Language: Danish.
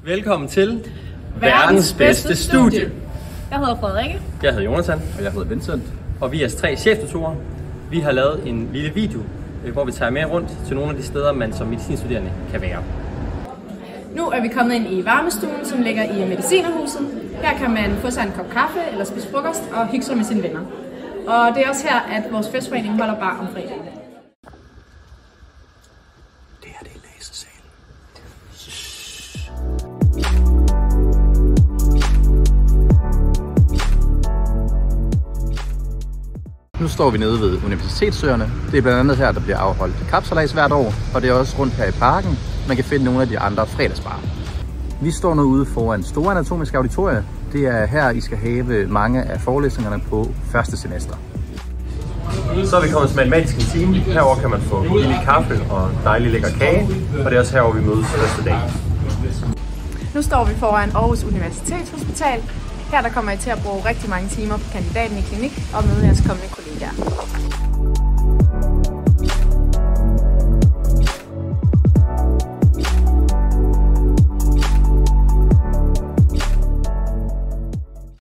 Velkommen til verdens bedste studie. Jeg hedder Frederikke. Jeg hedder Jonathan. Og jeg hedder Vincent. Og vi er 3 cheftutorer. Vi har lavet en lille video, hvor vi tager med rundt til nogle af de steder, man som medicinstuderende kan være. Nu er vi kommet ind i varmestuen, som ligger i Medicinerhuset. Her kan man få sig en kop kaffe eller spise frokost og hygge sig med sine venner. Og det er også her, at vores festforening holder bar om fredagen. Det her, det er lasersalen. Nu står vi nede ved Universitetssøerne. Det er blandt andet her, der bliver afholdt kapsejlads hvert år, og det er også rundt her i parken. Man kan finde nogle af de andre fredagsbarer. Vi står nu ude foran Store Anatomiske Auditorium. Det er her, I skal have mange af forelæsningerne på første semester. Så er vi kommet til matematisk kantine. Herover kan man få billig kaffe og dejlig lækker kage. Og det er også herover vi mødes første dag. Nu står vi foran Aarhus Universitetshospital. Her der kommer I til at bruge rigtig mange timer på kandidaten i klinik og møde jeres kommende kollegaer.